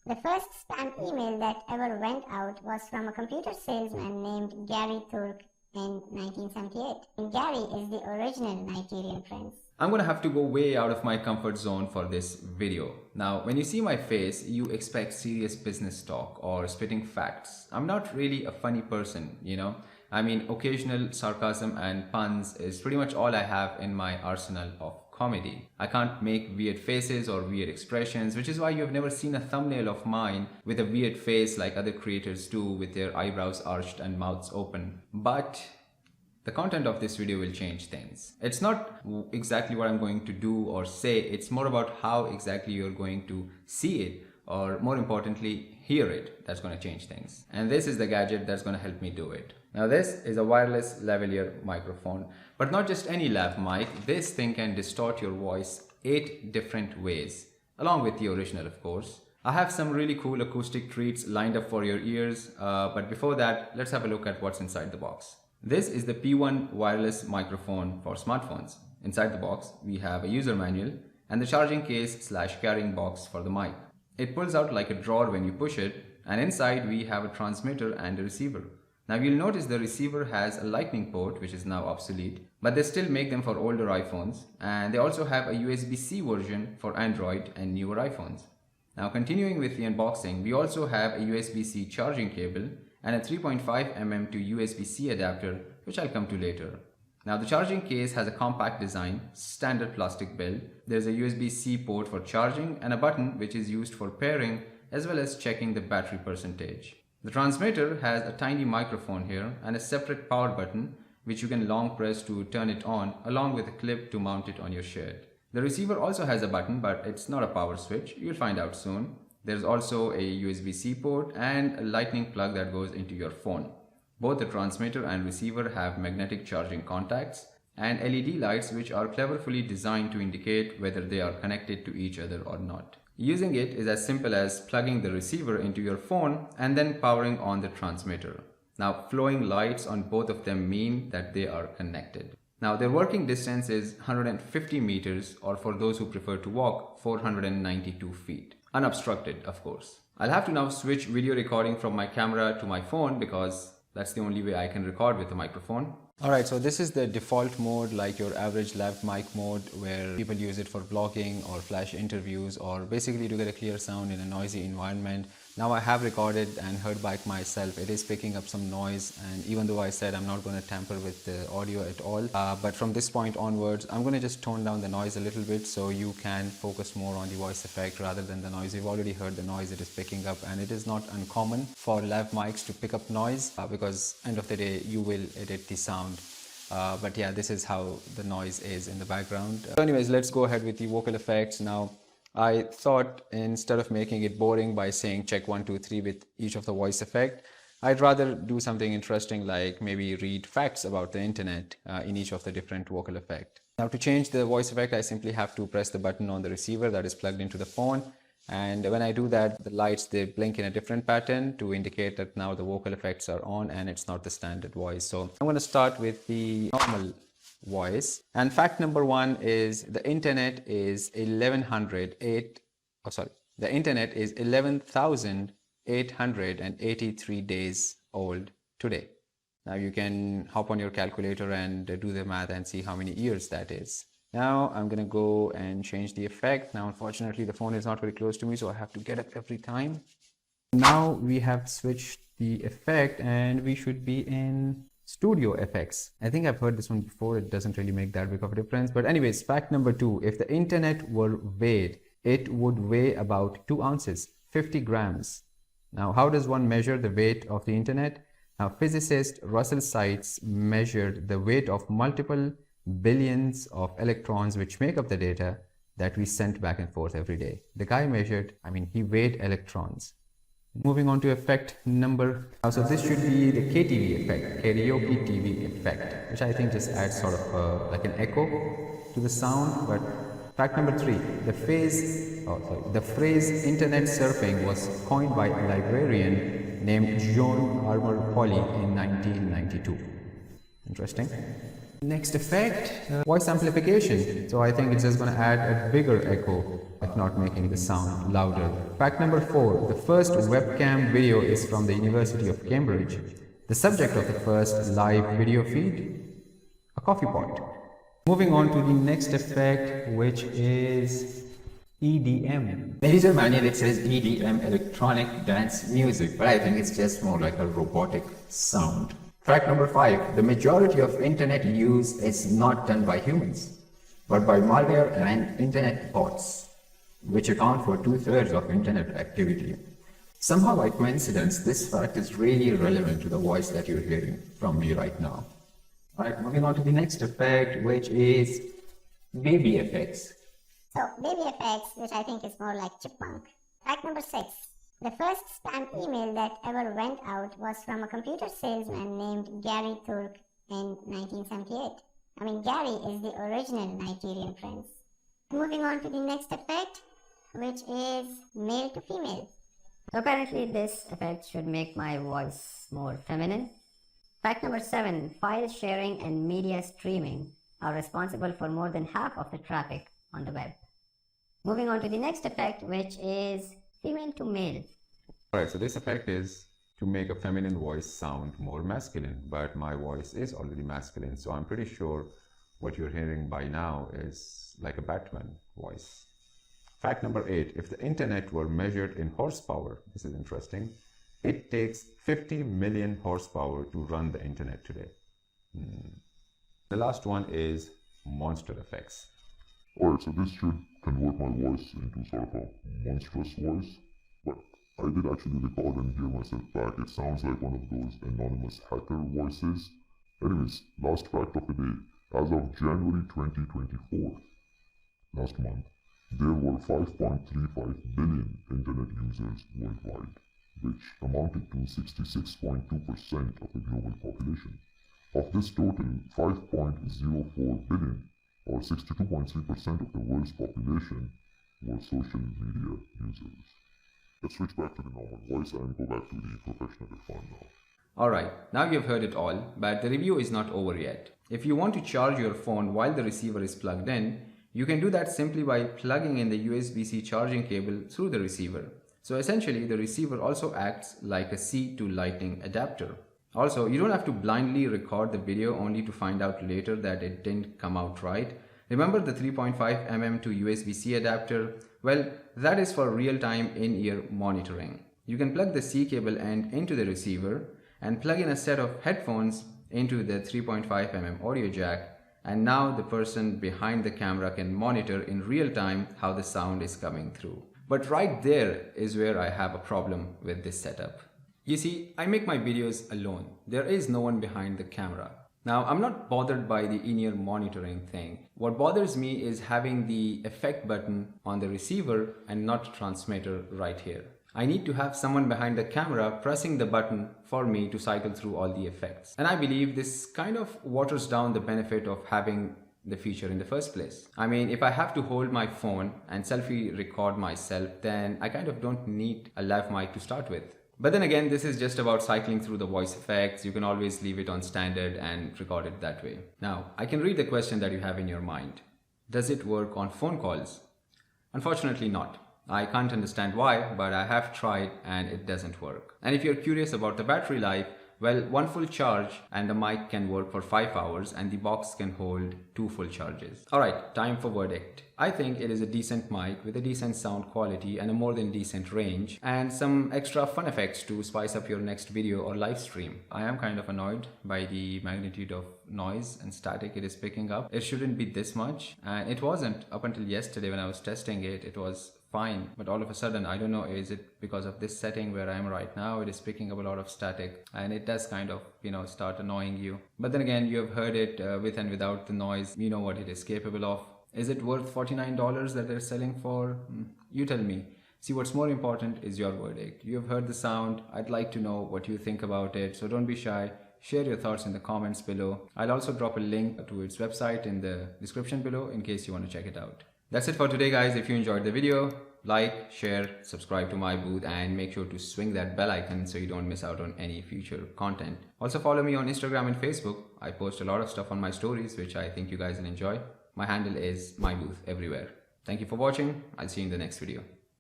The first spam email that ever went out was from a computer salesman named Gary Turk in 1978. And Gary is the original Nigerian prince. I'm gonna have to go way out of my comfort zone for this video. Now, when you see my face, you expect serious business talk or spitting facts. I'm not really a funny person, you know. I mean, occasional sarcasm and puns is pretty much all I have in my arsenal of comedy. I can't make weird faces or weird expressions, which is why you've never seen a thumbnail of mine with a weird face like other creators do with their eyebrows arched and mouths open. But the content of this video will change things. It's not exactly what I'm going to do or say, it's more about how exactly you're going to see it, or more importantly, hear it, that's going to change things. And this is the gadget that's going to help me do it. Now this is a wireless lavalier microphone, but not just any lav mic. This thing can distort your voice 8 different ways, along with the original of course. I have some really cool acoustic treats lined up for your ears, but before that, let's have a look at what's inside the box. This is the P1 wireless microphone for smartphones. Inside the box, we have a user manual and the charging case / carrying box for the mic. It pulls out like a drawer when you push it, and inside we have a transmitter and a receiver. Now you'll notice the receiver has a lightning port, which is now obsolete, but they still make them for older iPhones, and they also have a USB-C version for Android and newer iPhones. Now continuing with the unboxing, we also have a USB-C charging cable and a 3.5 mm to USB-C adapter, which I'll come to later. Now the charging case has a compact design, standard plastic build. There's a USB-C port for charging and a button which is used for pairing as well as checking the battery percentage. The transmitter has a tiny microphone here and a separate power button which you can long press to turn it on, along with a clip to mount it on your shirt. The receiver also has a button, but it's not a power switch. You'll find out soon. There's also a USB-C port and a lightning plug that goes into your phone. Both the transmitter and receiver have magnetic charging contacts and LED lights which are cleverly designed to indicate whether they are connected to each other or not. Using it is as simple as plugging the receiver into your phone and then powering on the transmitter. Now, flowing lights on both of them mean that they are connected. Now, their working distance is 150 meters, or for those who prefer to walk, 492 feet. Unobstructed, of course. I'll have to now switch video recording from my camera to my phone because that's the only way I can record with a microphone. Alright, so this is the default mode, like your average lav mic mode, where people use it for vlogging or flash interviews or basically to get a clear sound in a noisy environment. Now I have recorded and heard back myself. It is picking up some noise, and even though I said I'm not going to tamper with the audio at all, but from this point onwards I'm going to just tone down the noise a little bit so you can focus more on the voice effect rather than the noise. You've already heard the noise it is picking up, and it is not uncommon for lav mics to pick up noise because end of the day you will edit the sound. But yeah, this is how the noise is in the background. So anyways, let's go ahead with the vocal effects. Now I thought instead of making it boring by saying check 1 2 3 with each of the voice effect, I'd rather do something interesting like maybe read facts about the internet in each of the different vocal effect. Now to change the voice effect, I simply have to press the button on the receiver that is plugged into the phone, and when I do that, the lights, they blink in a different pattern to indicate that now the vocal effects are on and it's not the standard voice. So I'm going to start with the normal voice. And fact number 1 is the internet is 11,883 days old today. Now you can hop on your calculator and do the math and see how many years that is. Now I'm gonna go and change the effect. Now unfortunately the phone is not very close to me, so I have to get up every time. Now we have switched the effect and we should be in studio effects. I think I've heard this one before. It doesn't really make that big of a difference, but anyways, fact number 2, if the internet were weighed, it would weigh about 2 ounces, 50 grams. Now how does one measure the weight of the internet? Now physicist Russell Seitz measured the weight of multiple billions of electrons which make up the data that we sent back and forth every day. The guy measured, he weighed electrons. Moving on to effect number, so this should be the KTV effect, karaoke TV effect, which I think just adds sort of like an echo to the sound. But fact number 3, the phrase internet surfing was coined by a librarian named John Armour Polly in 1992. Interesting. Next effect, voice amplification. So I think it's just going to add a bigger echo, if not making the sound louder. Fact number 4, the first webcam video is from the University of Cambridge. The subject of the first live video feed, a coffee pot. Moving on to the next effect, which is EDM. The user manual, it says EDM, electronic dance music, but I think it's just more like a robotic sound. Fact number 5, the majority of internet use is not done by humans, but by malware and internet bots, which account for 2/3 of internet activity. Somehow by coincidence, this fact is really relevant to the voice that you're hearing from me right now. Alright, moving on to the next effect, which is baby effects. So, baby effects, which I think is more like chipmunk. Fact number 6. The first spam email that ever went out was from a computer salesman named Gary Turk in 1978. I mean, Gary is the original Nigerian prince. Moving on to the next effect, which is male to female. So apparently this effect should make my voice more feminine. Fact number 7, file sharing and media streaming are responsible for more than half of the traffic on the web. Moving on to the next effect, which is female to male. Alright, so this effect is to make a feminine voice sound more masculine, but my voice is already masculine, so I'm pretty sure what you're hearing by now is like a Batman voice. Fact number 8, if the internet were measured in horsepower, this is interesting, it takes 50 million horsepower to run the internet today. The last one is monster effects. Alright, so this should convert my voice into sort of a monstrous voice, but I did actually record and hear myself back. It sounds like one of those anonymous hacker voices. Anyways, last fact of the day, as of January 2024, last month, there were 5.35 billion internet users worldwide, which amounted to 66.2% of the global population. Of this total, 5.04 billion, or 62.3% of the world's population, were social media users. Let's switch back to the normal voice and go back to the professional fun now. Alright, now you've heard it all, but the review is not over yet. If you want to charge your phone while the receiver is plugged in, you can do that simply by plugging in the USB-C charging cable through the receiver. So essentially, the receiver also acts like a C to Lightning adapter. Also, you don't have to blindly record the video only to find out later that it didn't come out right. Remember the 3.5mm to USB-C adapter? Well, that is for real-time in-ear monitoring. You can plug the C cable end into the receiver and plug in a set of headphones into the 3.5mm audio jack, and now the person behind the camera can monitor in real time how the sound is coming through. But right there is where I have a problem with this setup. You see, I make my videos alone. There is no one behind the camera. Now, I'm not bothered by the in-ear monitoring thing. What bothers me is having the effect button on the receiver and not transmitter right here. I need to have someone behind the camera pressing the button for me to cycle through all the effects. And I believe this kind of waters down the benefit of having the feature in the first place. I mean, if I have to hold my phone and selfie record myself, then I kind of don't need a lav mic to start with. But then again, this is just about cycling through the voice effects. You can always leave it on standard and record it that way. Now, I can read the question that you have in your mind. Does it work on phone calls? Unfortunately not. I can't understand why, but I have tried and it doesn't work. And if you're curious about the battery life, well, one full charge and the mic can work for 5 hours and the box can hold 2 full charges. Alright, time for verdict. I think it is a decent mic with a decent sound quality and a more than decent range and some extra fun effects to spice up your next video or live stream. I am kind of annoyed by the magnitude of noise and static it is picking up. It shouldn't be this much, and it wasn't up until yesterday when I was testing it. It was fine, but all of a sudden, I don't know, is it because of this setting where I am right now, it is picking up a lot of static and it does kind of, start annoying you. But then again, you have heard it with and without the noise, you know what it is capable of. Is it worth $49 that they're selling for? You tell me. See, what's more important is your verdict. You have heard the sound. I'd like to know what you think about it, so don't be shy. Share your thoughts in the comments below. I'll also drop a link to its website in the description below in case you want to check it out. That's it for today, guys. If you enjoyed the video, like, share, subscribe to MiiBooth, and make sure to swing that bell icon so you don't miss out on any future content. Also follow me on Instagram and Facebook. I post a lot of stuff on my stories which I think you guys will enjoy. My handle is MiiBooth everywhere. Thank you for watching. I'll see you in the next video.